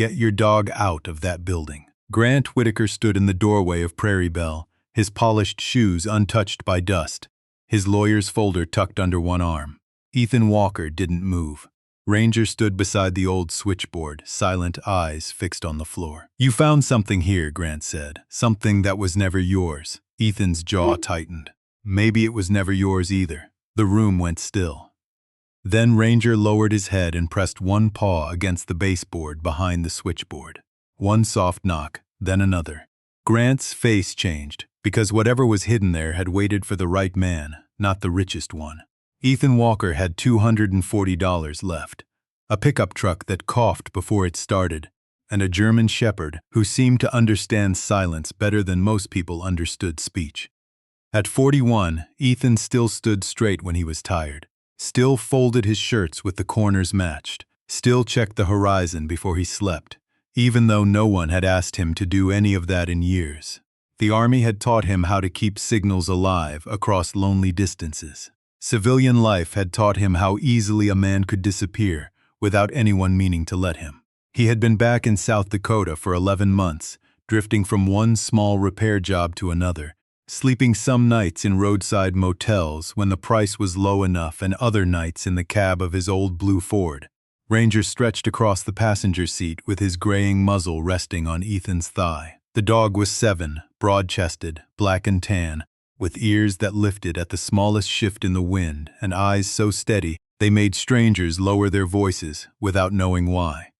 Get your dog out of that building. Grant Whitaker stood in the doorway of Prairie Belle, his polished shoes untouched by dust, his lawyer's folder tucked under one arm. Ethan Walker didn't move. Ranger stood beside the old switchboard, silent eyes fixed on the floor. "You found something here," Grant said. "Something that was never yours." Ethan's jaw tightened. Maybe it was never yours either. The room went still. Then Ranger lowered his head and pressed one paw against the baseboard behind the switchboard. One soft knock, then another. Grant's face changed, because whatever was hidden there had waited for the right man, not the richest one. Ethan Walker had $240 left, a pickup truck that coughed before it started, and a German shepherd who seemed to understand silence better than most people understood speech. At 41, Ethan still stood straight when he was tired, still folded his shirts with the corners matched, still checked the horizon before he slept, even though no one had asked him to do any of that in years. The Army had taught him how to keep signals alive across lonely distances. Civilian life had taught him how easily a man could disappear without anyone meaning to let him. He had been back in South Dakota for 11 months, drifting from one small repair job to another, sleeping some nights in roadside motels when the price was low enough and other nights in the cab of his old blue Ford. Ranger stretched across the passenger seat with his graying muzzle resting on Ethan's thigh. The dog was 7, broad-chested, black and tan, with ears that lifted at the smallest shift in the wind and eyes so steady they made strangers lower their voices without knowing why.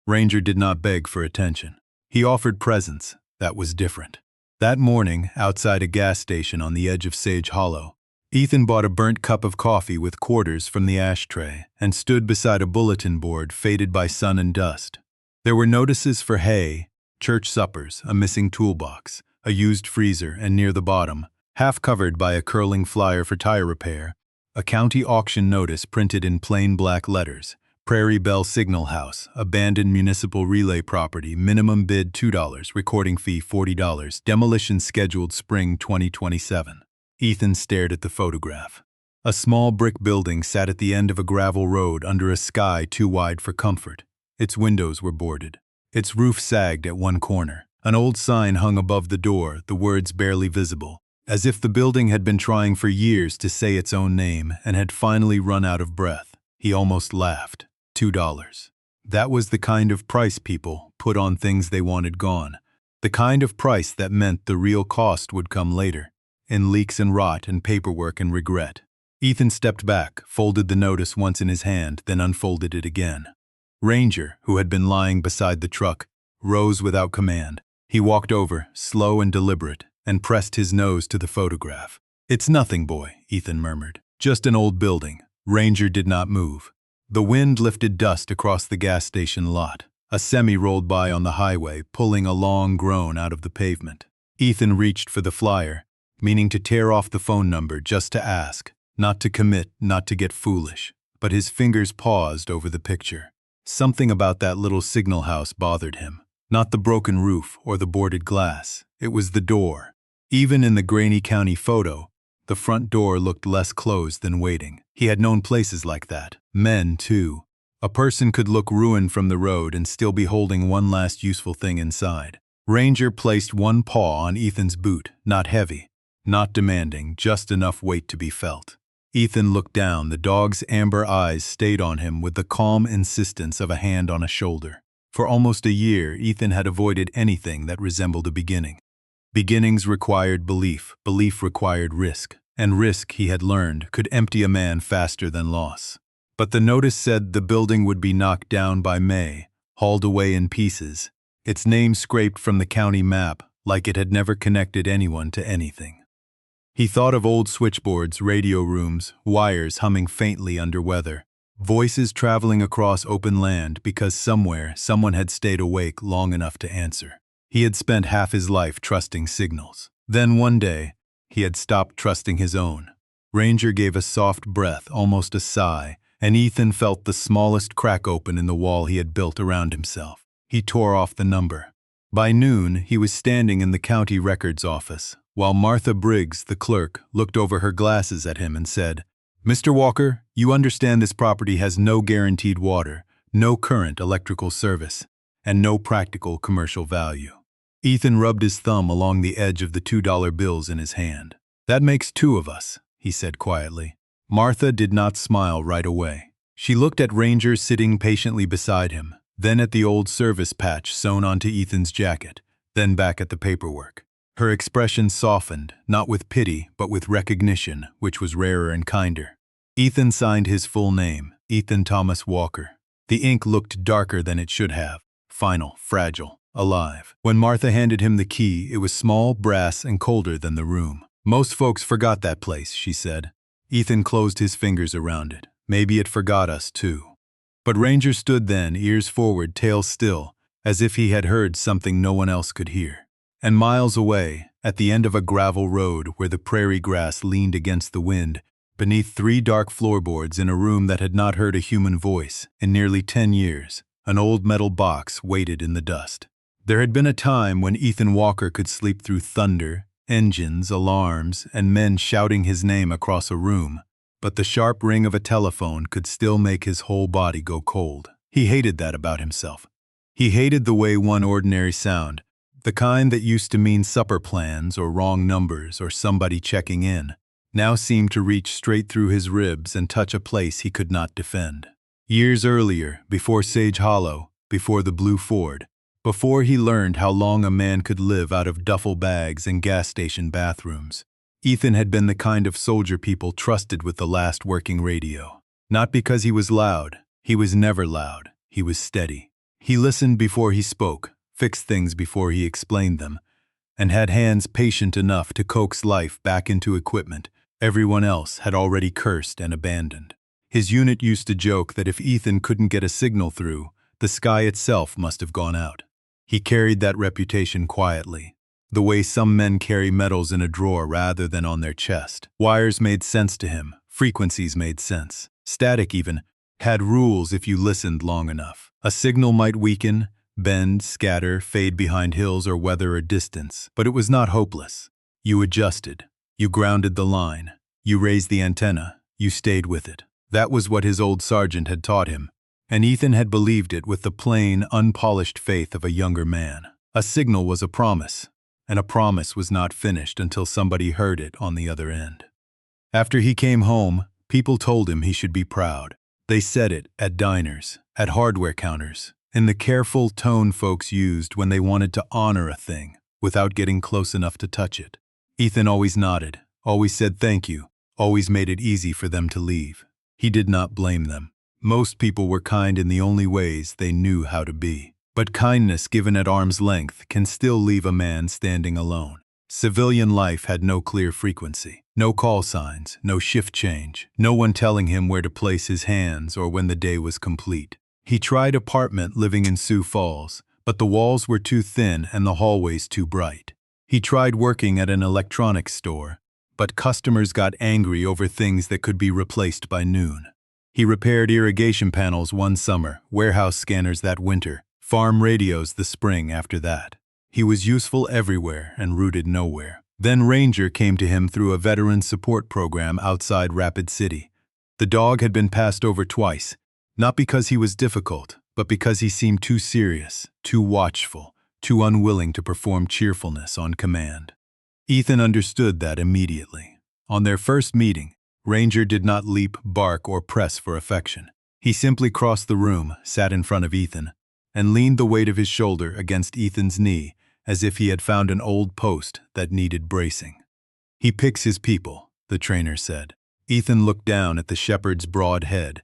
Ranger did not beg for attention. He offered presence. That was different. That morning, outside a gas station on the edge of Sage Hollow, Ethan bought a burnt cup of coffee with quarters from the ashtray and stood beside a bulletin board faded by sun and dust. There were notices for hay, church suppers, a missing toolbox, a used freezer, and near the bottom, half covered by a curling flyer for tire repair, a county auction notice printed in plain black letters. Prairie Belle Signal House, abandoned municipal relay property, minimum bid $2, recording fee $40, demolition scheduled spring 2027. Ethan stared at the photograph. A small brick building sat at the end of a gravel road under a sky too wide for comfort. Its windows were boarded. Its roof sagged at one corner. An old sign hung above the door, the words barely visible, as if the building had been trying for years to say its own name and had finally run out of breath. He almost laughed. $2. That was the kind of price people put on things they wanted gone. The kind of price that meant the real cost would come later, in leaks and rot and paperwork and regret. Ethan stepped back, folded the notice once in his hand, then unfolded it again. Ranger, who had been lying beside the truck, rose without command. He walked over, slow and deliberate, and pressed his nose to the photograph. "It's nothing, boy," Ethan murmured. "Just an old building." Ranger did not move. The wind lifted dust across the gas station lot. A semi rolled by on the highway, pulling a long groan out of the pavement. Ethan reached for the flyer, meaning to tear off the phone number just to ask, not to commit, not to get foolish. But his fingers paused over the picture. Something about that little signal house bothered him. Not the broken roof or the boarded glass. It was the door. Even in the grainy county photo, the front door looked less closed than waiting. He had known places like that. Men, too. A person could look ruined from the road and still be holding one last useful thing inside. Ranger placed one paw on Ethan's boot, not heavy, not demanding, just enough weight to be felt. Ethan looked down. The dog's amber eyes stayed on him with the calm insistence of a hand on a shoulder. For almost a year, Ethan had avoided anything that resembled a beginning. Beginnings required belief, belief required risk, and risk, he had learned, could empty a man faster than loss. But the notice said the building would be knocked down by May, hauled away in pieces, its name scraped from the county map like it had never connected anyone to anything. He thought of old switchboards, radio rooms, wires humming faintly under weather, voices traveling across open land because somewhere someone had stayed awake long enough to answer. He had spent half his life trusting signals. Then one day, he had stopped trusting his own. Ranger gave a soft breath, almost a sigh, and Ethan felt the smallest crack open in the wall he had built around himself. He tore off the number. By noon, he was standing in the county records office, while Martha Briggs, the clerk, looked over her glasses at him and said, "Mr. Walker, you understand this property has no guaranteed water, no current electrical service, and no practical commercial value. Ethan rubbed his thumb along the edge of the $2 bills in his hand. "That makes two of us," he said quietly. Martha did not smile right away. She looked at Ranger sitting patiently beside him, then at the old service patch sewn onto Ethan's jacket, then back at the paperwork. Her expression softened, not with pity, but with recognition, which was rarer and kinder. Ethan signed his full name, Ethan Thomas Walker. The ink looked darker than it should have, final, fragile, alive. When Martha handed him the key, it was small, brass, and colder than the room. "Most folks forgot that place," she said. Ethan closed his fingers around it. Maybe it forgot us, too. But Ranger stood then, ears forward, tail still, as if he had heard something no one else could hear. And miles away, at the end of a gravel road where the prairie grass leaned against the wind, beneath 3 dark floorboards in a room that had not heard a human voice in nearly 10 years, an old metal box waited in the dust. There had been a time when Ethan Walker could sleep through thunder, engines, alarms, and men shouting his name across a room, but the sharp ring of a telephone could still make his whole body go cold. He hated that about himself. He hated the way one ordinary sound, the kind that used to mean supper plans or wrong numbers or somebody checking in, now seemed to reach straight through his ribs and touch a place he could not defend. Years earlier, before Sage Hollow, before the Blue Ford, before he learned how long a man could live out of duffel bags and gas station bathrooms, Ethan had been the kind of soldier people trusted with the last working radio. Not because he was loud. He was never loud. He was steady. He listened before he spoke, fixed things before he explained them, and had hands patient enough to coax life back into equipment everyone else had already cursed and abandoned. His unit used to joke that if Ethan couldn't get a signal through, the sky itself must have gone out. He carried that reputation quietly, the way some men carry medals in a drawer rather than on their chest. Wires made sense to him, frequencies made sense. Static even had rules if you listened long enough. A signal might weaken, bend, scatter, fade behind hills or weather or distance, but it was not hopeless. You adjusted. You grounded the line. You raised the antenna. You stayed with it. That was what his old sergeant had taught him, and Ethan had believed it with the plain, unpolished faith of a younger man. A signal was a promise, and a promise was not finished until somebody heard it on the other end. After he came home, people told him he should be proud. They said it at diners, at hardware counters, in the careful tone folks used when they wanted to honor a thing without getting close enough to touch it. Ethan always nodded, always said thank you, always made it easy for them to leave. He did not blame them. Most people were kind in the only ways they knew how to be. But kindness given at arm's length can still leave a man standing alone. Civilian life had no clear frequency, no call signs, no shift change, no one telling him where to place his hands or when the day was complete. He tried apartment living in Sioux Falls, but the walls were too thin and the hallways too bright. He tried working at an electronics store, but customers got angry over things that could be replaced by noon. He repaired irrigation panels one summer, warehouse scanners that winter, farm radios the spring after that. He was useful everywhere and rooted nowhere. Then Ranger came to him through a veteran support program outside Rapid City. The dog had been passed over twice, not because he was difficult, but because he seemed too serious, too watchful, too unwilling to perform cheerfulness on command. Ethan understood that immediately. On their first meeting, Ranger did not leap, bark, or press for affection. He simply crossed the room, sat in front of Ethan, and leaned the weight of his shoulder against Ethan's knee as if he had found an old post that needed bracing. "He picks his people," the trainer said. Ethan looked down at the shepherd's broad head,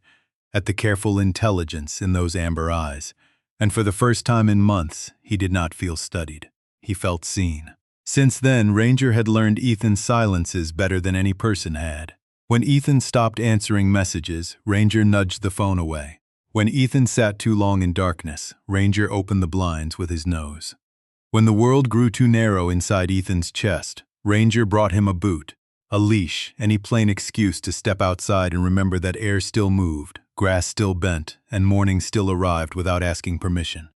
at the careful intelligence in those amber eyes, and for the first time in months, he did not feel studied. He felt seen. Since then, Ranger had learned Ethan's silences better than any person had. When Ethan stopped answering messages, Ranger nudged the phone away. When Ethan sat too long in darkness, Ranger opened the blinds with his nose. When the world grew too narrow inside Ethan's chest, Ranger brought him a boot, a leash, any plain excuse to step outside and remember that air still moved, grass still bent, and morning still arrived without asking permission.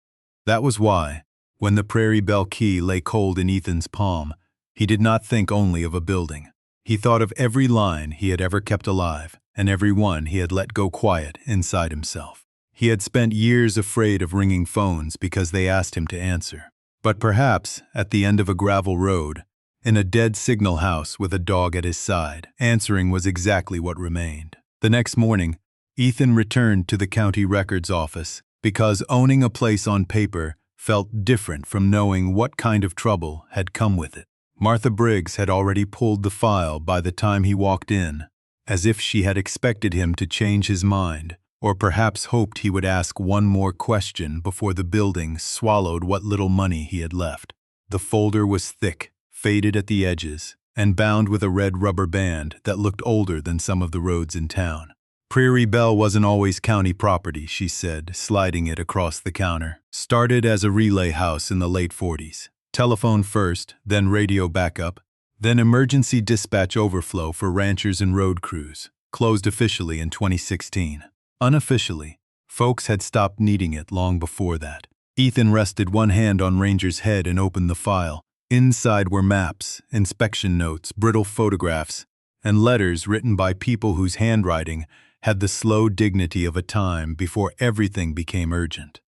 That was why, when the Prairie Belle key lay cold in Ethan's palm, he did not think only of a building. He thought of every line he had ever kept alive, and every one he had let go quiet inside himself. He had spent years afraid of ringing phones because they asked him to answer. But perhaps, at the end of a gravel road, in a dead signal house with a dog at his side, answering was exactly what remained. The next morning, Ethan returned to the county records office because owning a place on paper felt different from knowing what kind of trouble had come with it. Martha Briggs had already pulled the file by the time he walked in, as if she had expected him to change his mind, or perhaps hoped he would ask one more question before the building swallowed what little money he had left. The folder was thick, faded at the edges, and bound with a red rubber band that looked older than some of the roads in town. Prairie Belle wasn't always county property, she said, sliding it across the counter. Started as a relay house in the late 40s. Telephone first, then radio backup, then emergency dispatch overflow for ranchers and road crews. Closed officially in 2016. Unofficially, folks had stopped needing it long before that. Ethan rested one hand on Ranger's head and opened the file. Inside were maps, inspection notes, brittle photographs, and letters written by people whose handwriting had the slow dignity of a time before everything became urgent.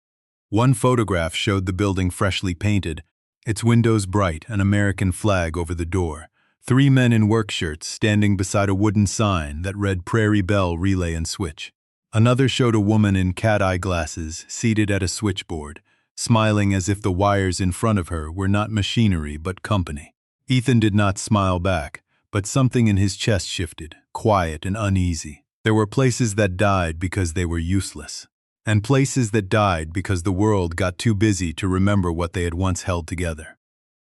One photograph showed the building freshly painted, its windows bright, an American flag over the door. 3 men in work shirts standing beside a wooden sign that read Prairie Belle Relay and Switch. Another showed a woman in cat-eye glasses seated at a switchboard, smiling as if the wires in front of her were not machinery but company. Ethan did not smile back, but something in his chest shifted, quiet and uneasy. There were places that died because they were useless, and places that died because the world got too busy to remember what they had once held together.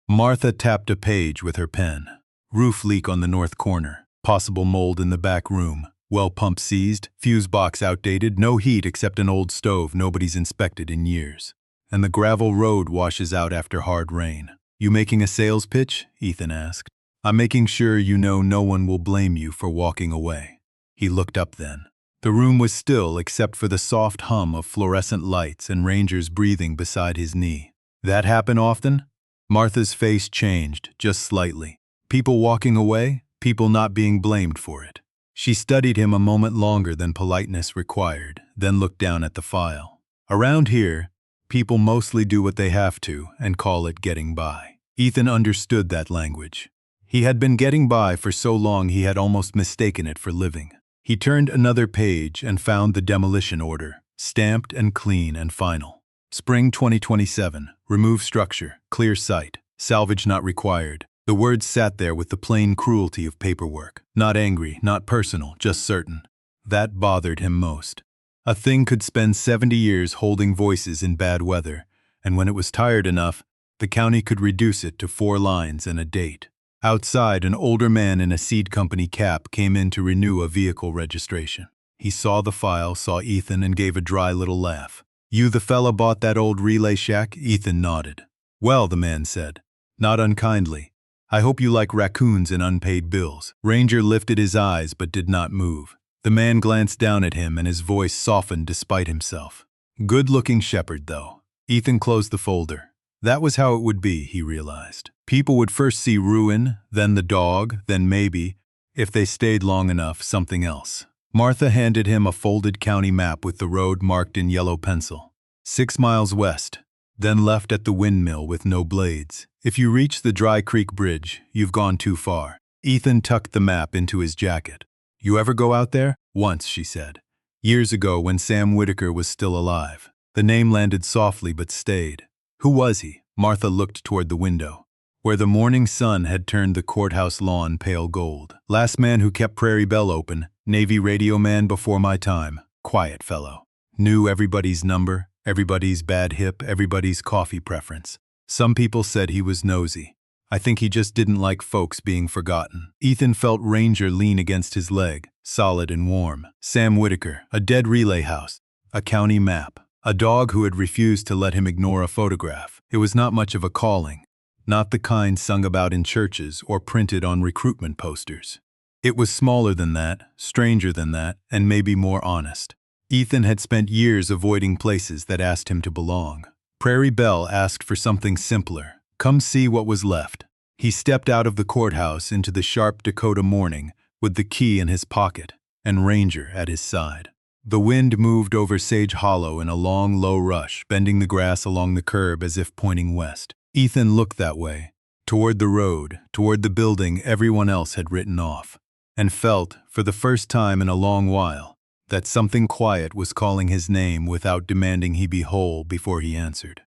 Martha tapped a page with her pen. Roof leak on the north corner, possible mold in the back room, well pump seized, fuse box outdated, no heat except an old stove nobody's inspected in years. And the gravel road washes out after hard rain. You making a sales pitch? Ethan asked. I'm making sure you know no one will blame you for walking away. He looked up then. The room was still except for the soft hum of fluorescent lights and Ranger's breathing beside his knee. That happen often? Martha's face changed, just slightly. People walking away, people not being blamed for it. She studied him a moment longer than politeness required, then looked down at the file. Around here, people mostly do what they have to and call it getting by. Ethan understood that language. He had been getting by for so long he had almost mistaken it for living. He turned another page and found the demolition order, stamped and clean and final. Spring 2027, remove structure, clear site, salvage not required. The words sat there with the plain cruelty of paperwork. Not angry, not personal, just certain. That bothered him most. A thing could spend 70 years holding voices in bad weather, and when it was tired enough, the county could reduce it to 4 lines and a date. Outside, an older man in a seed company cap came in to renew a vehicle registration. He saw the file, saw Ethan, and gave a dry little laugh. You the fella bought that old relay shack? Ethan nodded. Well, the man said, not unkindly. I hope you like raccoons and unpaid bills. Ranger lifted his eyes but did not move. The man glanced down at him and his voice softened despite himself. Good-looking shepherd, though. Ethan closed the folder. That was how it would be, he realized. People would first see ruin, then the dog, then maybe, if they stayed long enough, something else. Martha handed him a folded county map with the road marked in yellow pencil. 6 miles west, then left at the windmill with no blades. If you reach the Dry Creek Bridge, you've gone too far. Ethan tucked the map into his jacket. You ever go out there? Once, she said. Years ago when Sam Whitaker was still alive. The name landed softly but stayed. Who was he? Martha looked toward the window, where the morning sun had turned the courthouse lawn pale gold. Last man who kept Prairie Belle open, Navy radio man before my time. Quiet fellow. Knew everybody's number, everybody's bad hip, everybody's coffee preference. Some people said he was nosy. I think he just didn't like folks being forgotten. Ethan felt Ranger lean against his leg, solid and warm. Sam Whitaker, a dead relay house, a county map, a dog who had refused to let him ignore a photograph. It was not much of a calling, not the kind sung about in churches or printed on recruitment posters. It was smaller than that, stranger than that, and maybe more honest. Ethan had spent years avoiding places that asked him to belong. Prairie Belle asked for something simpler. Come see what was left. He stepped out of the courthouse into the sharp Dakota morning with the key in his pocket and Ranger at his side. The wind moved over Sage Hollow in a long, low rush, bending the grass along the curb as if pointing west. Ethan looked that way, toward the road, toward the building everyone else had written off, and felt, for the first time in a long while, that something quiet was calling his name without demanding he be whole before he answered.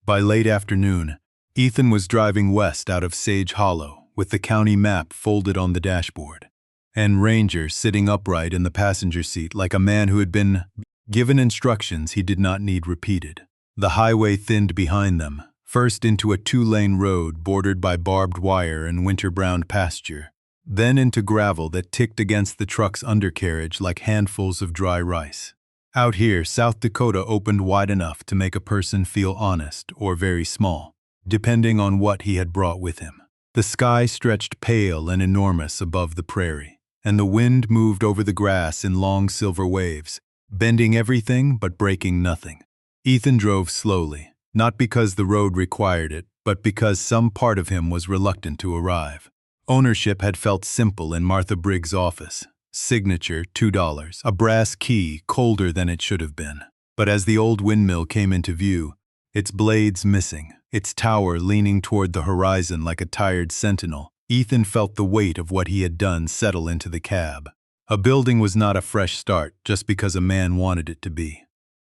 By late afternoon, Ethan was driving west out of Sage Hollow, with the county map folded on the dashboard, and Ranger sitting upright in the passenger seat like a man who had been given instructions he did not need repeated. The highway thinned behind them, first into a two-lane road bordered by barbed wire and winter-browned pasture, then into gravel that ticked against the truck's undercarriage like handfuls of dry rice. Out here, South Dakota opened wide enough to make a person feel honest or very small, depending on what he had brought with him. The sky stretched pale and enormous above the prairie, and the wind moved over the grass in long silver waves, bending everything but breaking nothing. Ethan drove slowly, not because the road required it, but because some part of him was reluctant to arrive. Ownership had felt simple in Martha Briggs' office. Signature, $2, a brass key colder than it should have been. But as the old windmill came into view, its blades missing, its tower leaning toward the horizon like a tired sentinel, Ethan felt the weight of what he had done settle into the cab. A building was not a fresh start just because a man wanted it to be.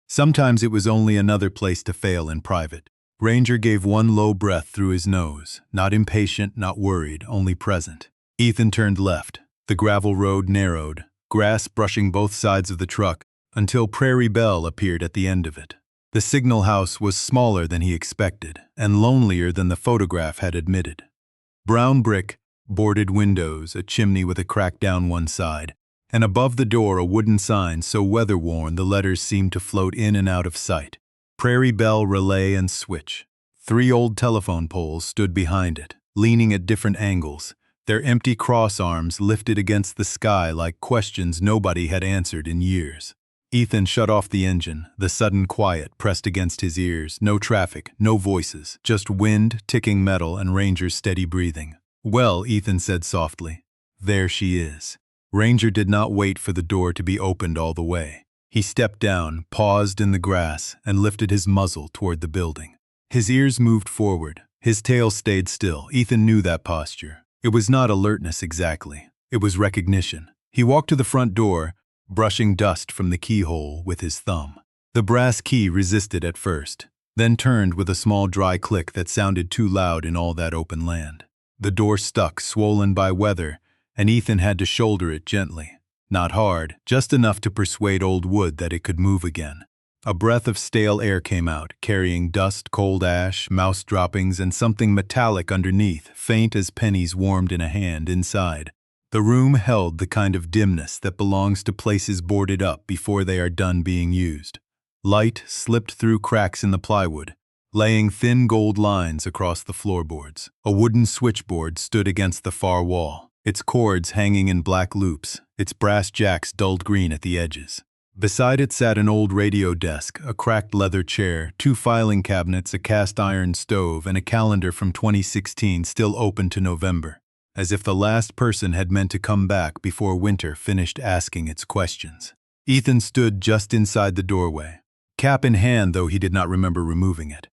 Sometimes it was only another place to fail in private. Ranger gave one low breath through his nose, not impatient, not worried, only present. Ethan turned left. The gravel road narrowed, grass brushing both sides of the truck, until Prairie Belle appeared at the end of it. The signal house was smaller than he expected, and lonelier than the photograph had admitted. Brown brick, boarded windows, a chimney with a crack down one side, and above the door a wooden sign so weather-worn the letters seemed to float in and out of sight. Prairie Belle Relay and Switch. 3 old telephone poles stood behind it, leaning at different angles, their empty cross arms lifted against the sky like questions nobody had answered in years. Ethan shut off the engine, the sudden quiet pressed against his ears, no traffic, no voices, just wind, ticking metal, and Ranger's steady breathing. "Well," Ethan said softly, "there she is." Ranger did not wait for the door to be opened all the way. He stepped down, paused in the grass, and lifted his muzzle toward the building. His ears moved forward, his tail stayed still. Ethan knew that posture. It was not alertness exactly. It was recognition. He walked to the front door, brushing dust from the keyhole with his thumb. The brass key resisted at first, then turned with a small dry click that sounded too loud in all that open land. The door stuck, swollen by weather, and Ethan had to shoulder it gently. Not hard, just enough to persuade old wood that it could move again. A breath of stale air came out, carrying dust, cold ash, mouse droppings, and something metallic underneath, faint as pennies warmed in a hand inside. The room held the kind of dimness that belongs to places boarded up before they are done being used. Light slipped through cracks in the plywood, laying thin gold lines across the floorboards. A wooden switchboard stood against the far wall, its cords hanging in black loops, its brass jacks dulled green at the edges. Beside it sat an old radio desk, a cracked leather chair, 2 filing cabinets, a cast-iron stove, and a calendar from 2016 still open to November, as if the last person had meant to come back before winter finished asking its questions. Ethan stood just inside the doorway, cap in hand though he did not remember removing it.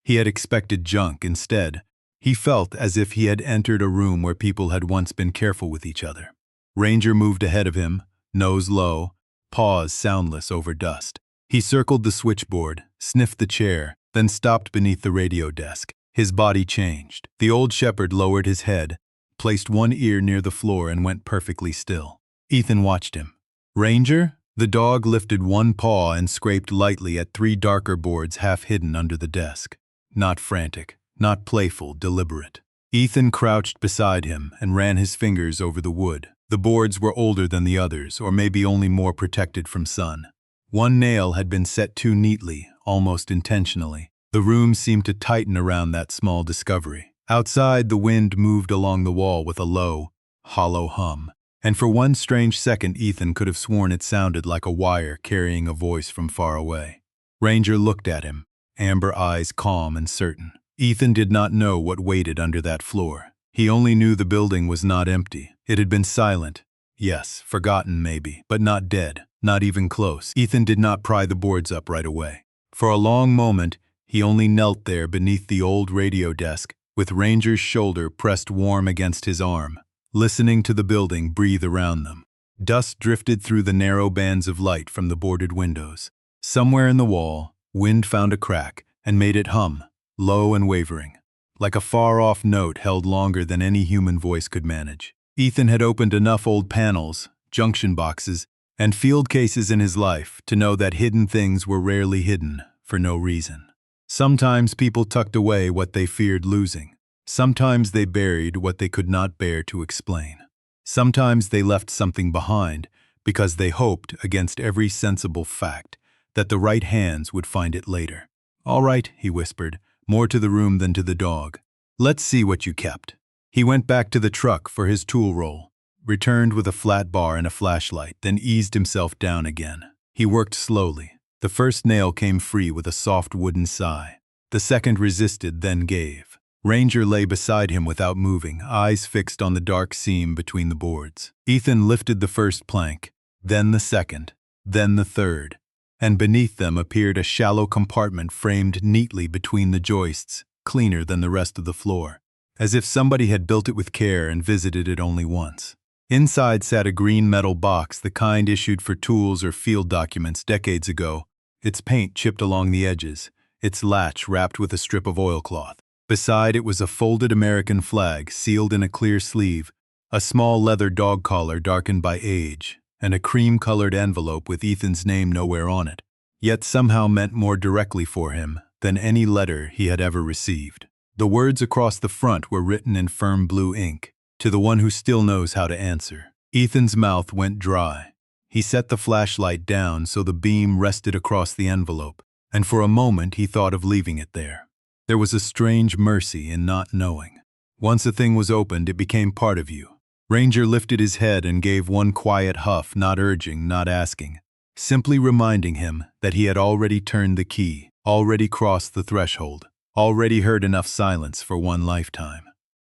He had expected junk. Instead, he felt as if he had entered a room where people had once been careful with each other. Ranger moved ahead of him, nose low, paws soundless over dust. He circled the switchboard, sniffed the chair, then stopped beneath the radio desk. His body changed. The old shepherd lowered his head, placed one ear near the floor, and went perfectly still. Ethan watched him. "Ranger?" The dog lifted one paw and scraped lightly at 3 darker boards half hidden under the desk. Not frantic, not playful, deliberate. Ethan crouched beside him and ran his fingers over the wood. The boards were older than the others, or maybe only more protected from sun. One nail had been set too neatly, almost intentionally. The room seemed to tighten around that small discovery. Outside, the wind moved along the wall with a low, hollow hum, and for one strange second Ethan could have sworn it sounded like a wire carrying a voice from far away. Ranger looked at him, amber eyes calm and certain. Ethan did not know what waited under that floor. He only knew the building was not empty. It had been silent. Yes, forgotten maybe, but not dead. Not even close. Ethan did not pry the boards up right away. For a long moment, he only knelt there beneath the old radio desk, with Ranger's shoulder pressed warm against his arm, listening to the building breathe around them. Dust drifted through the narrow bands of light from the boarded windows. Somewhere in the wall, wind found a crack and made it hum, low and wavering, like a far-off note held longer than any human voice could manage. Ethan had opened enough old panels, junction boxes, and field cases in his life to know that hidden things were rarely hidden for no reason. Sometimes people tucked away what they feared losing. Sometimes they buried what they could not bear to explain. Sometimes they left something behind because they hoped against every sensible fact that the right hands would find it later. "All right," he whispered, more to the room than to the dog. "Let's see what you kept." He went back to the truck for his tool roll, returned with a flat bar and a flashlight, then eased himself down again. He worked slowly. The first nail came free with a soft wooden sigh. The second resisted, then gave. Ranger lay beside him without moving, eyes fixed on the dark seam between the boards. Ethan lifted the first plank, then the second, then the third, and beneath them appeared a shallow compartment framed neatly between the joists, cleaner than the rest of the floor, as if somebody had built it with care and visited it only once. Inside sat a green metal box, the kind issued for tools or field documents decades ago, its paint chipped along the edges, its latch wrapped with a strip of oilcloth. Beside it was a folded American flag sealed in a clear sleeve, a small leather dog collar darkened by age, and a cream-colored envelope with Ethan's name nowhere on it, yet somehow meant more directly for him than any letter he had ever received. The words across the front were written in firm blue ink, "To the one who still knows how to answer." Ethan's mouth went dry. He set the flashlight down so the beam rested across the envelope, and for a moment he thought of leaving it there. There was a strange mercy in not knowing. Once a thing was opened, it became part of you. Ranger lifted his head and gave one quiet huff, not urging, not asking, simply reminding him that he had already turned the key, already crossed the threshold, already heard enough silence for one lifetime.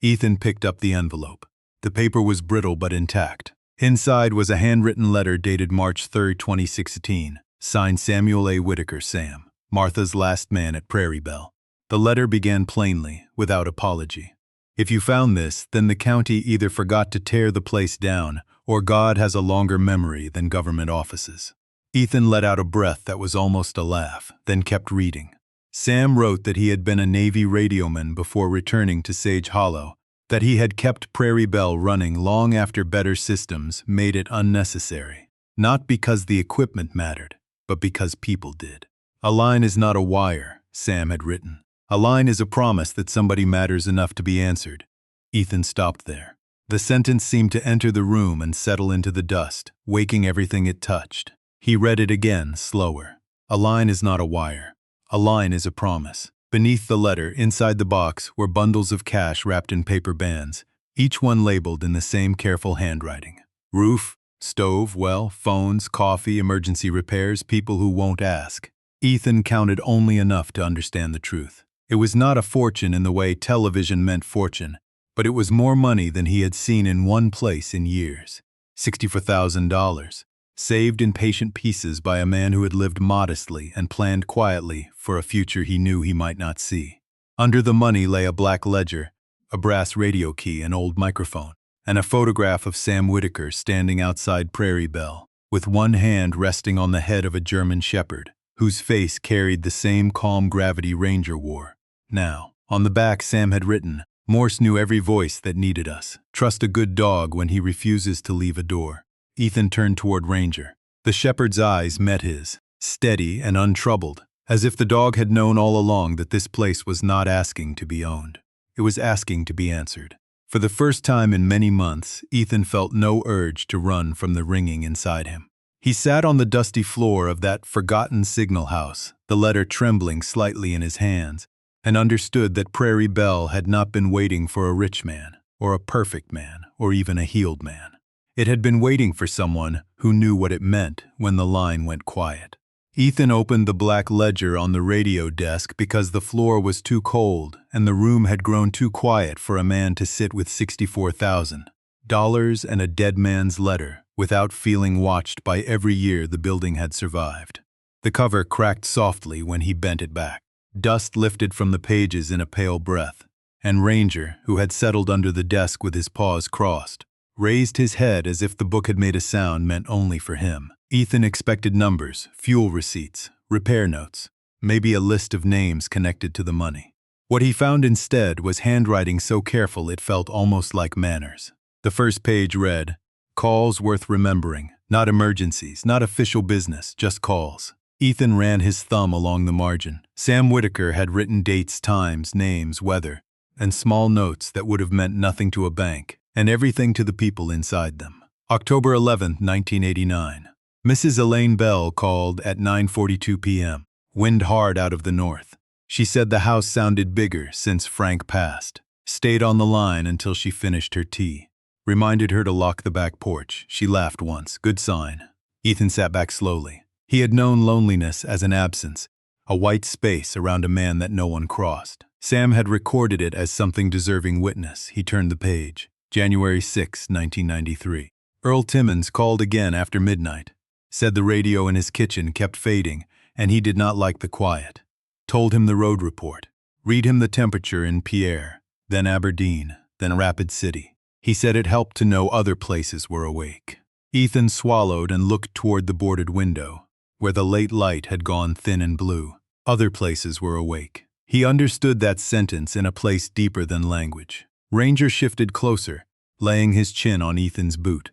Ethan picked up the envelope. The paper was brittle but intact. Inside was a handwritten letter dated March 3, 2016, signed Samuel A. Whitaker, Sam, Martha's last man at Prairie Belle. The letter began plainly, without apology. "If you found this, then the county either forgot to tear the place down, or God has a longer memory than government offices." Ethan let out a breath that was almost a laugh, then kept reading. Sam wrote that he had been a Navy radioman before returning to Sage Hollow, that he had kept Prairie Belle running long after better systems made it unnecessary, not because the equipment mattered, but because people did. "A line is not a wire," Sam had written. "A line is a promise that somebody matters enough to be answered." Ethan stopped there. The sentence seemed to enter the room and settle into the dust, waking everything it touched. He read it again, slower. "A line is not a wire. A line is a promise." Beneath the letter, inside the box, were bundles of cash wrapped in paper bands, each one labeled in the same careful handwriting. Roof, stove, well, phones, coffee, emergency repairs, people who won't ask. Ethan counted only enough to understand the truth. It was not a fortune in the way television meant fortune, but it was more money than he had seen in one place in years. $64,000. Saved in patient pieces by a man who had lived modestly and planned quietly for a future he knew he might not see. Under the money lay a black ledger, a brass radio key, an old microphone, and a photograph of Sam Whitaker standing outside Prairie Belle, with one hand resting on the head of a German shepherd, whose face carried the same calm gravity Ranger wore. Now, on the back Sam had written, "Morse knew every voice that needed us. Trust a good dog when he refuses to leave a door." Ethan turned toward Ranger. The shepherd's eyes met his, steady and untroubled, as if the dog had known all along that this place was not asking to be owned. It was asking to be answered. For the first time in many months, Ethan felt no urge to run from the ringing inside him. He sat on the dusty floor of that forgotten signal house, the letter trembling slightly in his hands, and understood that Prairie Belle had not been waiting for a rich man, or a perfect man, or even a healed man. It had been waiting for someone who knew what it meant when the line went quiet. Ethan opened the black ledger on the radio desk because the floor was too cold and the room had grown too quiet for a man to sit with $64,000 and a dead man's letter without feeling watched by every year the building had survived. The cover cracked softly when he bent it back. Dust lifted from the pages in a pale breath, and Ranger, who had settled under the desk with his paws crossed, raised his head as if the book had made a sound meant only for him. Ethan expected numbers, fuel receipts, repair notes, maybe a list of names connected to the money. What he found instead was handwriting so careful it felt almost like manners. The first page read, "Calls worth remembering, not emergencies, not official business, just calls." Ethan ran his thumb along the margin. Sam Whitaker had written dates, times, names, weather, and small notes that would have meant nothing to a bank, and everything to the people inside them. October 11, 1989. Mrs. Elaine Bell called at 9:42 p.m., wind hard out of the north. She said the house sounded bigger since Frank passed. Stayed on the line until she finished her tea. Reminded her to lock the back porch. She laughed once. Good sign. Ethan sat back slowly. He had known loneliness as an absence, a white space around a man that no one crossed. Sam had recorded it as something deserving witness. He turned the page. January 6, 1993. Earl Timmons called again after midnight. Said the radio in his kitchen kept fading, and he did not like the quiet. Told him the road report. Read him the temperature in Pierre, then Aberdeen, then Rapid City. He said it helped to know other places were awake. Ethan swallowed and looked toward the boarded window, where the late light had gone thin and blue. Other places were awake. He understood that sentence in a place deeper than language. Ranger shifted closer, laying his chin on Ethan's boot.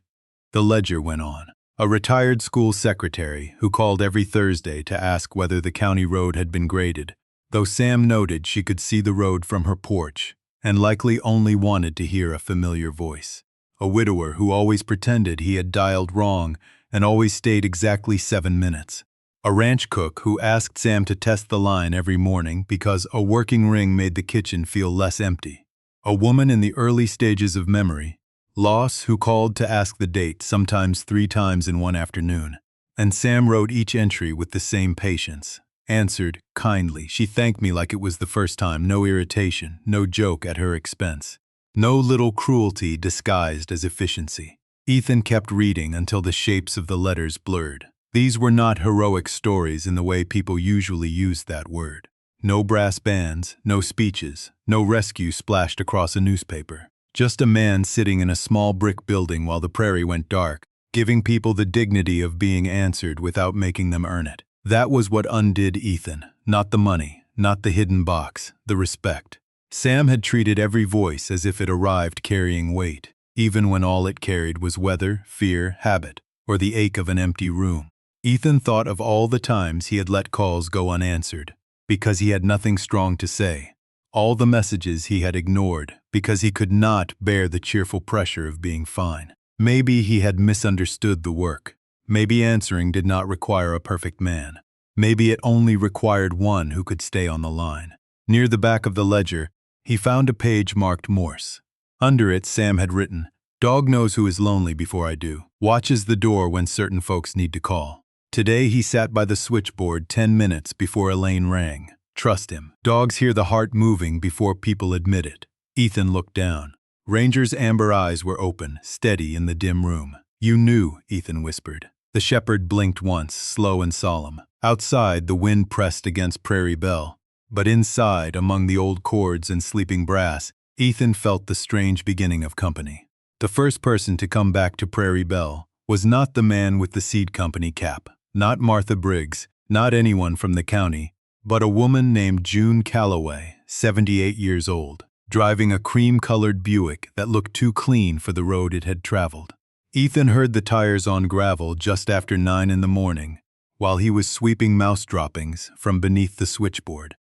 The ledger went on. A retired school secretary who called every Thursday to ask whether the county road had been graded, though Sam noted she could see the road from her porch and likely only wanted to hear a familiar voice. A widower who always pretended he had dialed wrong and always stayed exactly 7 minutes. A ranch cook who asked Sam to test the line every morning because a working ring made the kitchen feel less empty. A woman in the early stages of memory, Loss, who called to ask the date, sometimes 3 times in one afternoon, and Sam wrote each entry with the same patience. Answered, kindly. She thanked me like it was the first time, no irritation, no joke at her expense. No little cruelty disguised as efficiency. Ethan kept reading until the shapes of the letters blurred. These were not heroic stories in the way people usually use that word. No brass bands, no speeches, no rescue splashed across a newspaper. Just a man sitting in a small brick building while the prairie went dark, giving people the dignity of being answered without making them earn it. That was what undid Ethan. Not the money, not the hidden box, the respect. Sam had treated every voice as if it arrived carrying weight, even when all it carried was weather, fear, habit, or the ache of an empty room. Ethan thought of all the times he had let calls go unanswered, because he had nothing strong to say. All the messages he had ignored because he could not bear the cheerful pressure of being fine. Maybe he had misunderstood the work. Maybe answering did not require a perfect man. Maybe it only required one who could stay on the line. Near the back of the ledger, he found a page marked Morse. Under it, Sam had written, "Dog knows who is lonely before I do. Watches the door when certain folks need to call." Today he sat by the switchboard 10 minutes before Elaine rang. Trust him. Dogs hear the heart moving before people admit it. Ethan looked down. Ranger's amber eyes were open, steady in the dim room. "You knew," Ethan whispered. The shepherd blinked once, slow and solemn. Outside, the wind pressed against Prairie Bell. But inside, among the old chords and sleeping brass, Ethan felt the strange beginning of company. The first person to come back to Prairie Bell was not the man with the seed company cap, not Martha Briggs, not anyone from the county, but a woman named June Calloway, 78 years old, driving a cream-colored Buick that looked too clean for the road it had traveled. Ethan heard the tires on gravel just after 9 in the morning, while he was sweeping mouse droppings from beneath the switchboard,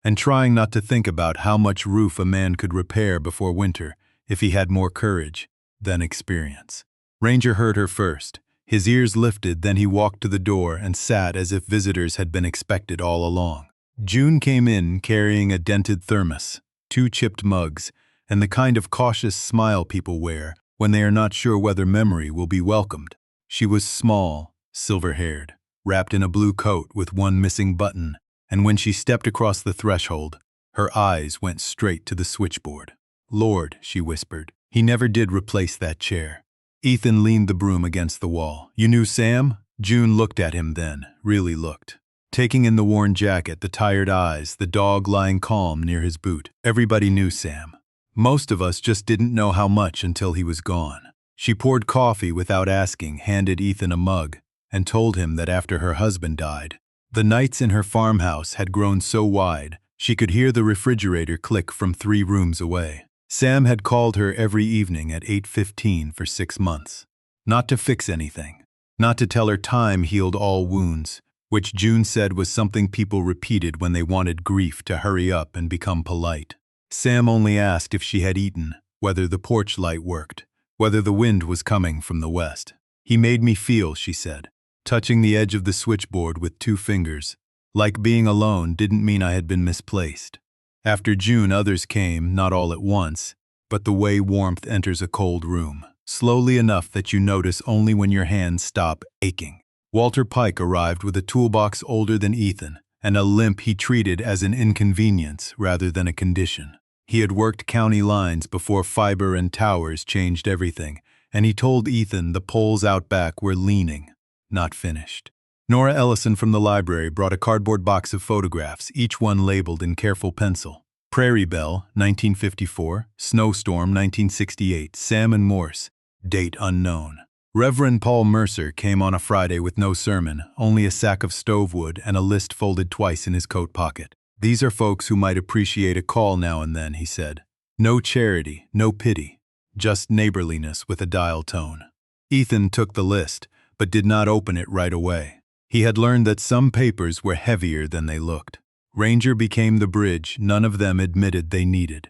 and trying not to think about how much roof a man could repair before winter if he had more courage than experience. Ranger heard her first. His ears lifted, then he walked to the door and sat as if visitors had been expected all along. June came in carrying a dented thermos, 2 chipped mugs, and the kind of cautious smile people wear when they are not sure whether memory will be welcomed. She was small, silver-haired, wrapped in a blue coat with one missing button, and when she stepped across the threshold, her eyes went straight to the switchboard. "Lord," she whispered, "he never did replace that chair." Ethan leaned the broom against the wall. "You knew Sam?" June looked at him then, really looked. Taking in the worn jacket, the tired eyes, the dog lying calm near his boot. Everybody knew Sam. Most of us just didn't know how much until he was gone. She poured coffee without asking, handed Ethan a mug, and told him that after her husband died, the nights in her farmhouse had grown so wide she could hear the refrigerator click from 3 rooms away. Sam had called her every evening at 8:15 for 6 months. Not to fix anything. Not to tell her time healed all wounds, which June said was something people repeated when they wanted grief to hurry up and become polite. Sam only asked if she had eaten, whether the porch light worked, whether the wind was coming from the west. "He made me feel," she said, touching the edge of the switchboard with 2 fingers. "Like being alone didn't mean I had been misplaced." After June, others came, not all at once, but the way warmth enters a cold room, slowly enough that you notice only when your hands stop aching. Walter Pike arrived with a toolbox older than Ethan, and a limp he treated as an inconvenience rather than a condition. He had worked county lines before fiber and towers changed everything, and he told Ethan the poles out back were leaning, not finished. Nora Ellison from the library brought a cardboard box of photographs, each one labeled in careful pencil. Prairie Belle, 1954, Snowstorm, 1968, Sam and Morse, date unknown. Reverend Paul Mercer came on a Friday with no sermon, only a sack of stove wood and a list folded twice in his coat pocket. "These are folks who might appreciate a call now and then," he said. "No charity, no pity, just neighborliness with a dial tone." Ethan took the list, but did not open it right away. He had learned that some papers were heavier than they looked. Ranger became the bridge none of them admitted they needed.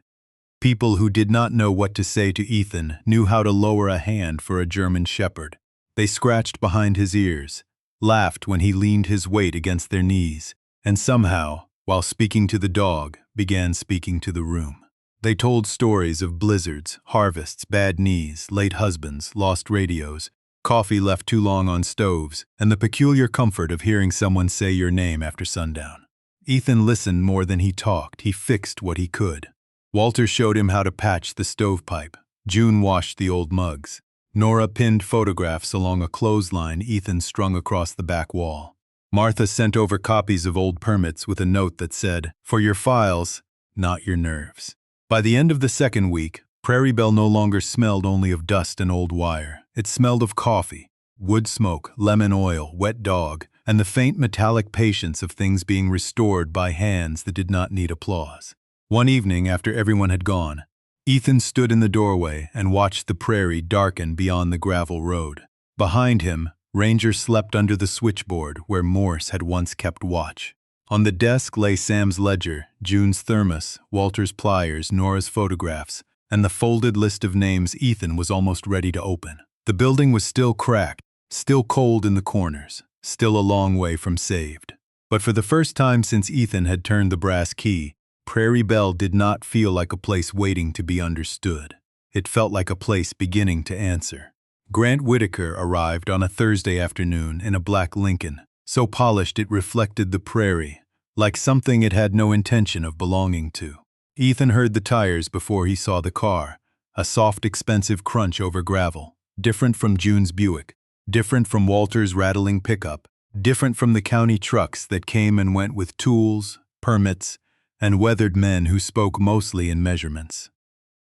People who did not know what to say to Ethan knew how to lower a hand for a German shepherd. They scratched behind his ears, laughed when he leaned his weight against their knees, and somehow, while speaking to the dog, began speaking to the room. They told stories of blizzards, harvests, bad knees, late husbands, lost radios, coffee left too long on stoves, and the peculiar comfort of hearing someone say your name after sundown. Ethan listened more than he talked. He fixed what he could. Walter showed him how to patch the stovepipe. June washed the old mugs. Nora pinned photographs along a clothesline Ethan strung across the back wall. Martha sent over copies of old permits with a note that said, "For your files, not your nerves." By the end of the second week, Prairie Belle no longer smelled only of dust and old wire. It smelled of coffee, wood smoke, lemon oil, wet dog, and the faint metallic patience of things being restored by hands that did not need applause. One evening, after everyone had gone, Ethan stood in the doorway and watched the prairie darken beyond the gravel road. Behind him, Ranger slept under the switchboard where Morse had once kept watch. On the desk lay Sam's ledger, June's thermos, Walter's pliers, Nora's photographs, and the folded list of names Ethan was almost ready to open. The building was still cracked, still cold in the corners, still a long way from saved. But for the first time since Ethan had turned the brass key, Prairie Belle did not feel like a place waiting to be understood. It felt like a place beginning to answer. Grant Whitaker arrived on a Thursday afternoon in a black Lincoln, so polished it reflected the prairie, like something it had no intention of belonging to. Ethan heard the tires before he saw the car, a soft, expensive crunch over gravel, different from June's Buick, different from Walter's rattling pickup, different from the county trucks that came and went with tools, permits, and weathered men who spoke mostly in measurements.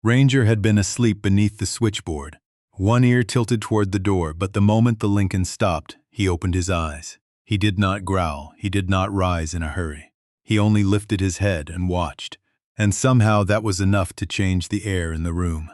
Ranger had been asleep beneath the switchboard, one ear tilted toward the door, but the moment the Lincoln stopped, he opened his eyes. He did not growl, he did not rise in a hurry. He only lifted his head and watched, and somehow that was enough to change the air in the room.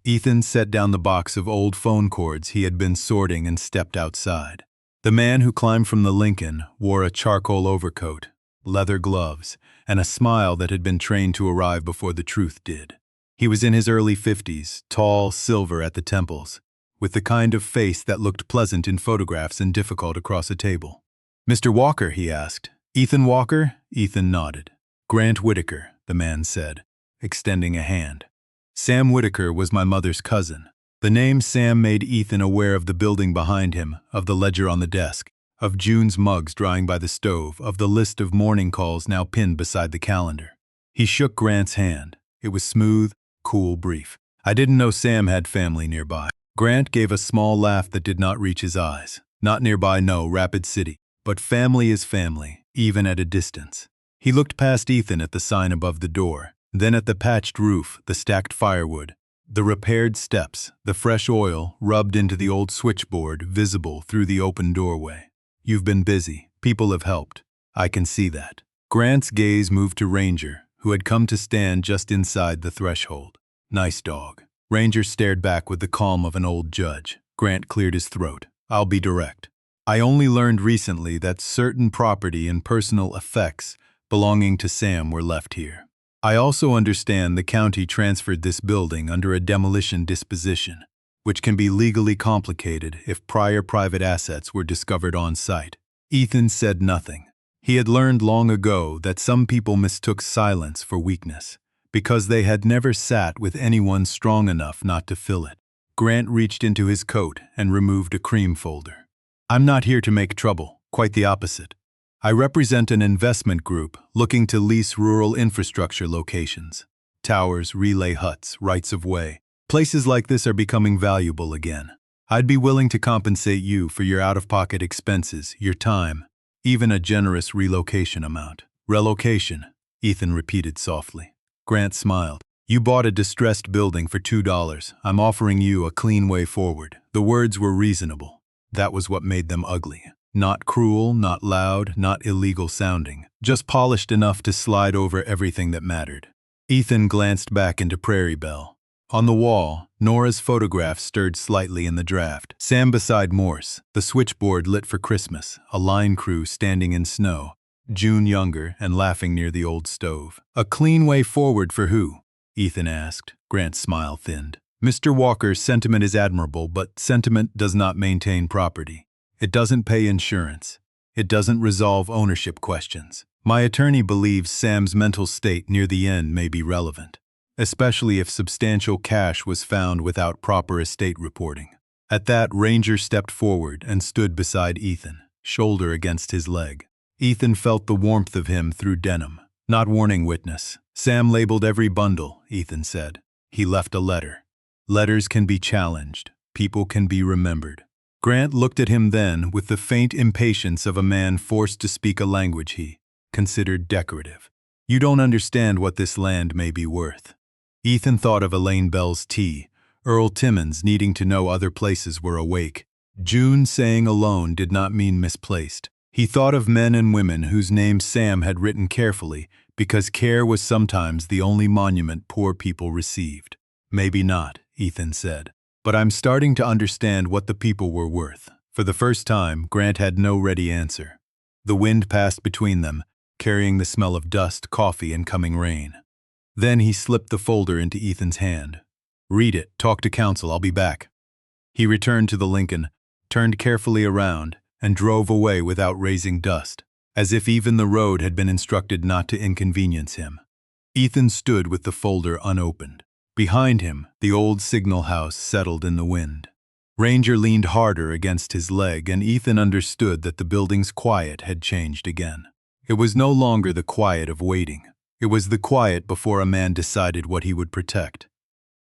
Ethan set down the box of old phone cords he had been sorting and stepped outside. The man who climbed from the Lincoln wore a charcoal overcoat, leather gloves, and a smile that had been trained to arrive before the truth did. He was in his early 50s, tall, silver at the temples, with the kind of face that looked pleasant in photographs and difficult across a table. "Mr. Walker," he asked. "Ethan Walker?" Ethan nodded. "Grant Whitaker," the man said, extending a hand. "Sam Whitaker was my mother's cousin." The name Sam made Ethan aware of the building behind him, of the ledger on the desk, of June's mugs drying by the stove, of the list of morning calls now pinned beside the calendar. He shook Grant's hand. It was smooth, cool, brief. "I didn't know Sam had family nearby." Grant gave a small laugh that did not reach his eyes. Not nearby, no, Rapid City. But family is family, even at a distance. He looked past Ethan at the sign above the door, then at the patched roof, the stacked firewood, the repaired steps, the fresh oil rubbed into the old switchboard visible through the open doorway. You've been busy. People have helped. I can see that. Grant's gaze moved to Ranger, who had come to stand just inside the threshold. Nice dog. Ranger stared back with the calm of an old judge. Grant cleared his throat. I'll be direct. I only learned recently that certain property and personal effects belonging to Sam were left here. I also understand the county transferred this building under a demolition disposition, which can be legally complicated if prior private assets were discovered on site. Ethan said nothing. He had learned long ago that some people mistook silence for weakness, because they had never sat with anyone strong enough not to fill it. Grant reached into his coat and removed a cream folder. I'm not here to make trouble, quite the opposite. I represent an investment group looking to lease rural infrastructure locations. Towers, relay huts, rights of way. Places like this are becoming valuable again. I'd be willing to compensate you for your out-of-pocket expenses, your time, even a generous relocation amount. Relocation, Ethan repeated softly. Grant smiled. You bought a distressed building for $2. I'm offering you a clean way forward. The words were reasonable. That was what made them ugly. Not cruel, not loud, not illegal sounding. Just polished enough to slide over everything that mattered. Ethan glanced back into Prairie Belle. On the wall, Nora's photograph stirred slightly in the draft. Sam beside Morse, the switchboard lit for Christmas, a line crew standing in snow, June younger and laughing near the old stove. A clean way forward for who? Ethan asked. Grant's smile thinned. Mr. Walker's sentiment is admirable, but sentiment does not maintain property. It doesn't pay insurance. It doesn't resolve ownership questions. My attorney believes Sam's mental state near the end may be relevant, especially if substantial cash was found without proper estate reporting. At that, Ranger stepped forward and stood beside Ethan, shoulder against his leg. Ethan felt the warmth of him through denim. Not warning witness. Sam labeled every bundle, Ethan said. He left a letter. Letters can be challenged. People can be remembered. Grant looked at him then with the faint impatience of a man forced to speak a language he considered decorative. You don't understand what this land may be worth. Ethan thought of Elaine Bell's tea, Earl Timmons needing to know other places were awake. June saying alone did not mean misplaced. He thought of men and women whose names Sam had written carefully because care was sometimes the only monument poor people received. Maybe not, Ethan said. But I'm starting to understand what the people were worth. For the first time, Grant had no ready answer. The wind passed between them, carrying the smell of dust, coffee, and coming rain. Then he slipped the folder into Ethan's hand. Read it, talk to counsel, I'll be back. He returned to the Lincoln, turned carefully around, and drove away without raising dust, as if even the road had been instructed not to inconvenience him. Ethan stood with the folder unopened. Behind him, the old signal house settled in the wind. Ranger leaned harder against his leg, and Ethan understood that the building's quiet had changed again. It was no longer the quiet of waiting. It was the quiet before a man decided what he would protect.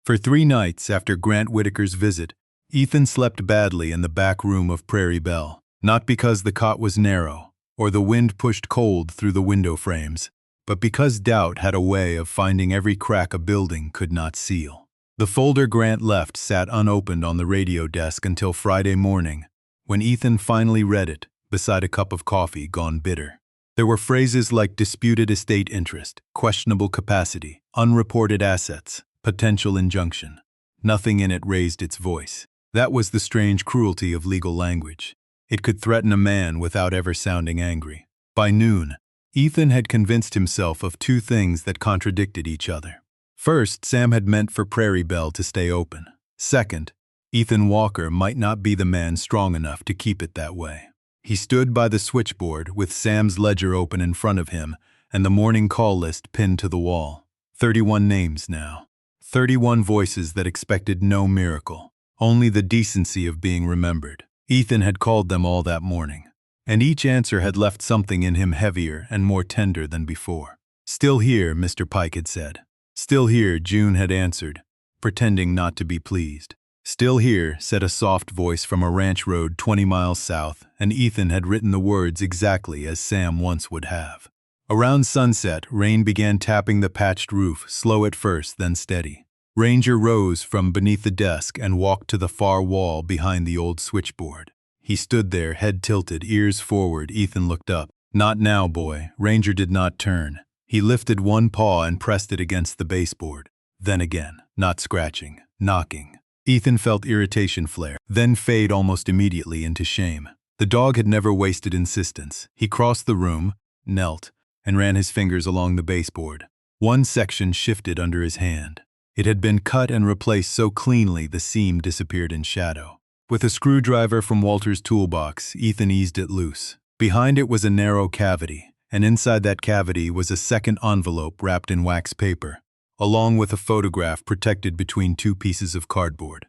For 3 nights after Grant Whitaker's visit, Ethan slept badly in the back room of Prairie Belle, not because the cot was narrow, or the wind pushed cold through the window frames, but because doubt had a way of finding every crack a building could not seal. The folder Grant left sat unopened on the radio desk until Friday morning, when Ethan finally read it, beside a cup of coffee gone bitter. There were phrases like disputed estate interest, questionable capacity, unreported assets, potential injunction. Nothing in it raised its voice. That was the strange cruelty of legal language. It could threaten a man without ever sounding angry. By noon, Ethan had convinced himself of 2 things that contradicted each other. First, Sam had meant for Prairie Belle to stay open. Second, Ethan Walker might not be the man strong enough to keep it that way. He stood by the switchboard with Sam's ledger open in front of him and the morning call list pinned to the wall. 31 names now. 31 voices that expected no miracle, only the decency of being remembered. Ethan had called them all that morning, and each answer had left something in him heavier and more tender than before. Still here, Mr. Pike had said. Still here, June had answered, pretending not to be pleased. "Still here," said a soft voice from a ranch road 20 miles south, and Ethan had written the words exactly as Sam once would have. Around sunset, rain began tapping the patched roof, slow at first, then steady. Ranger rose from beneath the desk and walked to the far wall behind the old switchboard. He stood there, head tilted, ears forward. Ethan looked up. "Not now, boy." Ranger did not turn. He lifted one paw and pressed it against the baseboard. Then again, not scratching, knocking. Ethan felt irritation flare, then fade almost immediately into shame. The dog had never wasted insistence. He crossed the room, knelt, and ran his fingers along the baseboard. One section shifted under his hand. It had been cut and replaced so cleanly the seam disappeared in shadow. With a screwdriver from Walter's toolbox, Ethan eased it loose. Behind it was a narrow cavity, and inside that cavity was a second envelope wrapped in wax paper, along with a photograph protected between two pieces of cardboard.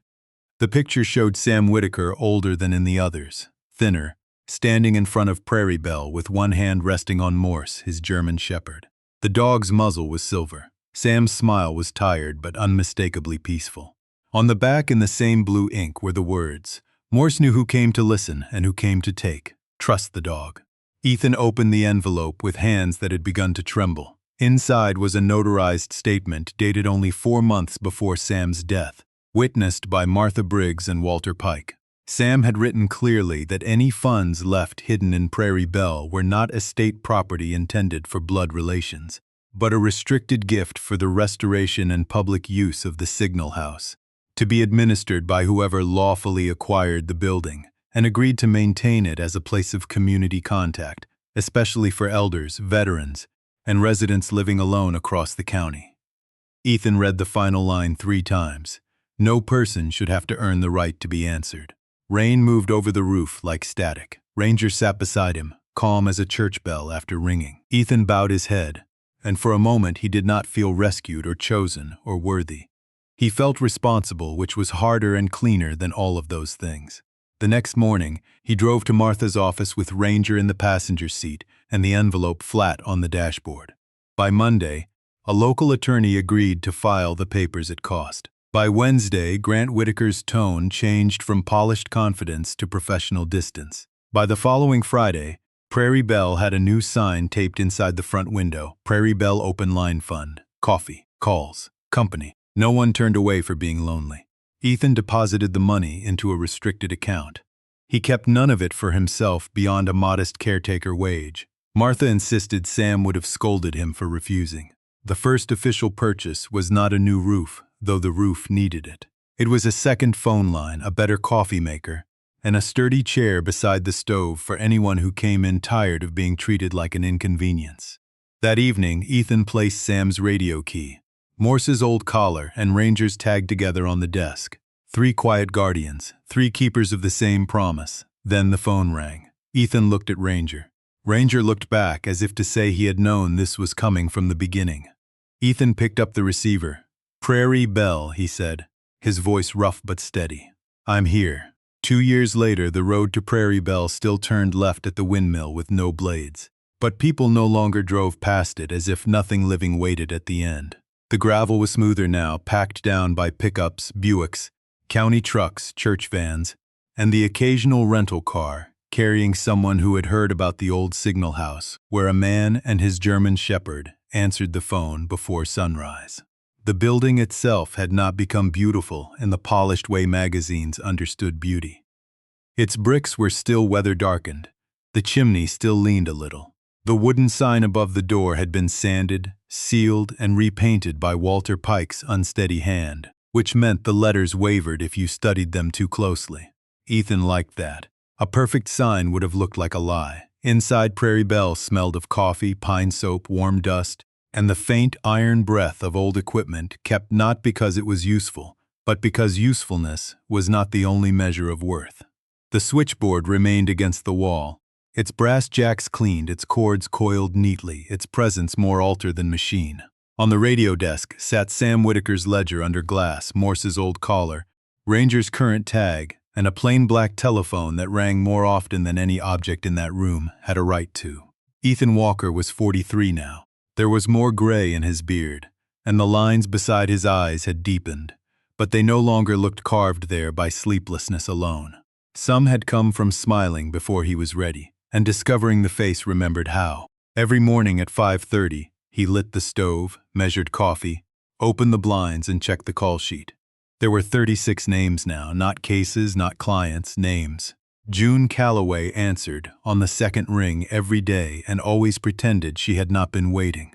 The picture showed Sam Whitaker older than in the others, thinner, standing in front of Prairie Belle with one hand resting on Morse, his German shepherd. The dog's muzzle was silver. Sam's smile was tired but unmistakably peaceful. On the back in the same blue ink were the words, "Morse knew who came to listen and who came to take. Trust the dog." Ethan opened the envelope with hands that had begun to tremble. Inside was a notarized statement dated only 4 months before Sam's death, witnessed by Martha Briggs and Walter Pike. Sam had written clearly that any funds left hidden in Prairie Belle were not estate property intended for blood relations, but a restricted gift for the restoration and public use of the Signal House, to be administered by whoever lawfully acquired the building and agreed to maintain it as a place of community contact, especially for elders, veterans, and residents living alone across the county. Ethan read the final line 3 times. No person should have to earn the right to be answered. Rain moved over the roof like static. Ranger sat beside him, calm as a church bell after ringing. Ethan bowed his head, and for a moment he did not feel rescued or chosen or worthy. He felt responsible, which was harder and cleaner than all of those things. The next morning, he drove to Martha's office with Ranger in the passenger seat and the envelope flat on the dashboard. By Monday, a local attorney agreed to file the papers at cost. By Wednesday, Grant Whitaker's tone changed from polished confidence to professional distance. By the following Friday, Prairie Belle had a new sign taped inside the front window: Prairie Belle Open Line Fund. Coffee, calls, company. No one turned away for being lonely. Ethan deposited the money into a restricted account. He kept none of it for himself beyond a modest caretaker wage. Martha insisted Sam would have scolded him for refusing. The first official purchase was not a new roof, though the roof needed it. It was a second phone line, a better coffee maker, and a sturdy chair beside the stove for anyone who came in tired of being treated like an inconvenience. That evening, Ethan placed Sam's radio key, Morse's old collar, and Ranger's tag together on the desk. 3 quiet guardians, 3 keepers of the same promise. Then the phone rang. Ethan looked at Ranger. Ranger looked back as if to say he had known this was coming from the beginning. Ethan picked up the receiver. "Prairie Belle," he said, his voice rough but steady. "I'm here." 2 years later, the road to Prairie Belle still turned left at the windmill with no blades. But people no longer drove past it as if nothing living waited at the end. The gravel was smoother now, packed down by pickups, Buicks, county trucks, church vans, and the occasional rental car, carrying someone who had heard about the old Signal House, where a man and his German shepherd answered the phone before sunrise. The building itself had not become beautiful in the polished way magazines understood beauty. Its bricks were still weather-darkened. The chimney still leaned a little. The wooden sign above the door had been sanded, sealed, and repainted by Walter Pike's unsteady hand, which meant the letters wavered if you studied them too closely. Ethan liked that. A perfect sign would have looked like a lie. Inside, Prairie Belle smelled of coffee, pine soap, warm dust, and the faint iron breath of old equipment kept not because it was useful, but because usefulness was not the only measure of worth. The switchboard remained against the wall, its brass jacks cleaned, its cords coiled neatly, its presence more altar than machine. On the radio desk sat Sam Whitaker's ledger under glass, Morse's old collar, Ranger's current tag, and a plain black telephone that rang more often than any object in that room had a right to. Ethan Walker was 43 now. There was more gray in his beard, and the lines beside his eyes had deepened, but they no longer looked carved there by sleeplessness alone. Some had come from smiling before he was ready, and discovering the face remembered how. Every morning at 5:30, he lit the stove, measured coffee, opened the blinds, and checked the call sheet. There were 36 names now, not cases, not clients, names. June Calloway answered on the second ring every day and always pretended she had not been waiting.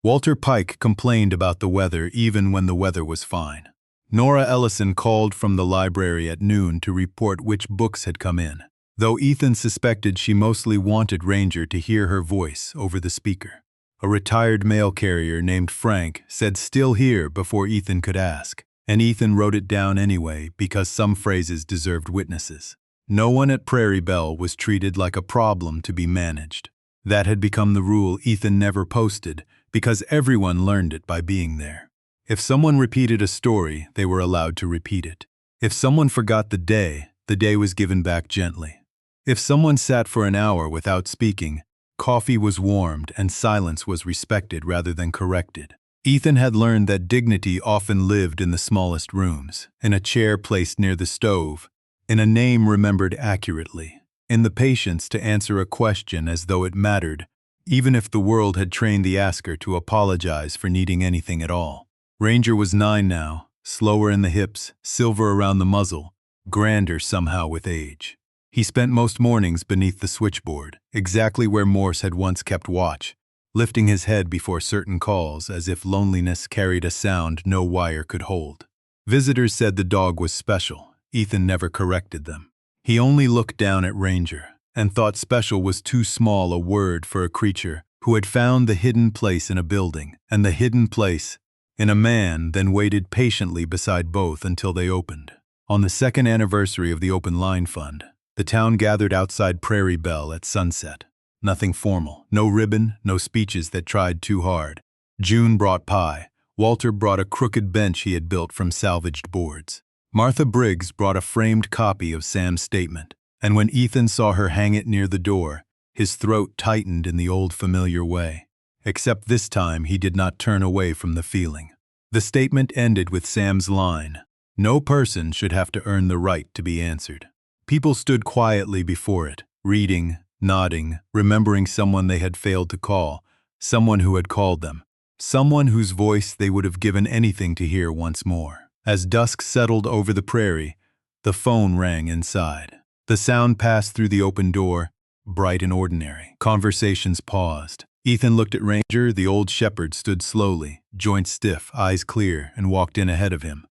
Walter Pike complained about the weather even when the weather was fine. Nora Ellison called from the library at noon to report which books had come in, though Ethan suspected she mostly wanted Ranger to hear her voice over the speaker. A retired mail carrier named Frank said "still here" before Ethan could ask, and Ethan wrote it down anyway because some phrases deserved witnesses. No one at Prairie Belle was treated like a problem to be managed. That had become the rule Ethan never posted because everyone learned it by being there. If someone repeated a story, they were allowed to repeat it. If someone forgot the day was given back gently. If someone sat for an hour without speaking, coffee was warmed and silence was respected rather than corrected. Ethan had learned that dignity often lived in the smallest rooms, in a chair placed near the stove, in a name remembered accurately, in the patience to answer a question as though it mattered, even if the world had trained the asker to apologize for needing anything at all. Ranger was 9 now, slower in the hips, silver around the muzzle, grander somehow with age. He spent most mornings beneath the switchboard, exactly where Morse had once kept watch, lifting his head before certain calls as if loneliness carried a sound no wire could hold. Visitors said the dog was special. Ethan never corrected them. He only looked down at Ranger and thought special was too small a word for a creature who had found the hidden place in a building and the hidden place in a man, then waited patiently beside both until they opened. On the second anniversary of the Open Line Fund, the town gathered outside Prairie Belle at sunset. Nothing formal, no ribbon, no speeches that tried too hard. June brought pie. Walter brought a crooked bench he had built from salvaged boards. Martha Briggs brought a framed copy of Sam's statement, and when Ethan saw her hang it near the door, his throat tightened in the old familiar way. Except this time he did not turn away from the feeling. The statement ended with Sam's line, "No person should have to earn the right to be answered." People stood quietly before it, reading, nodding, remembering someone they had failed to call, someone who had called them, someone whose voice they would have given anything to hear once more. As dusk settled over the prairie, the phone rang inside. The sound passed through the open door, bright and ordinary. Conversations paused. Ethan looked at Ranger. The old shepherd stood slowly, joints stiff, eyes clear, and walked in ahead of him.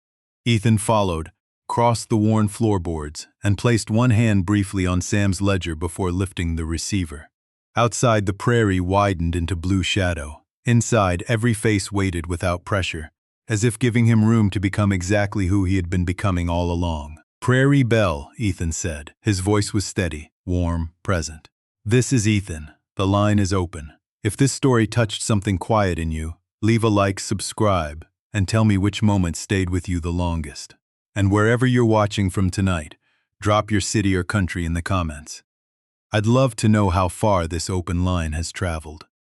Ethan followed, crossed the worn floorboards, and placed one hand briefly on Sam's ledger before lifting the receiver. Outside, the prairie widened into blue shadow. Inside, every face waited without pressure, as if giving him room to become exactly who he had been becoming all along. "Prairie Belle," Ethan said. His voice was steady, warm, present. "This is Ethan. The line is open. If this story touched something quiet in you, leave a like, subscribe, and tell me which moment stayed with you the longest. And wherever you're watching from tonight, drop your city or country in the comments. I'd love to know how far this open line has traveled.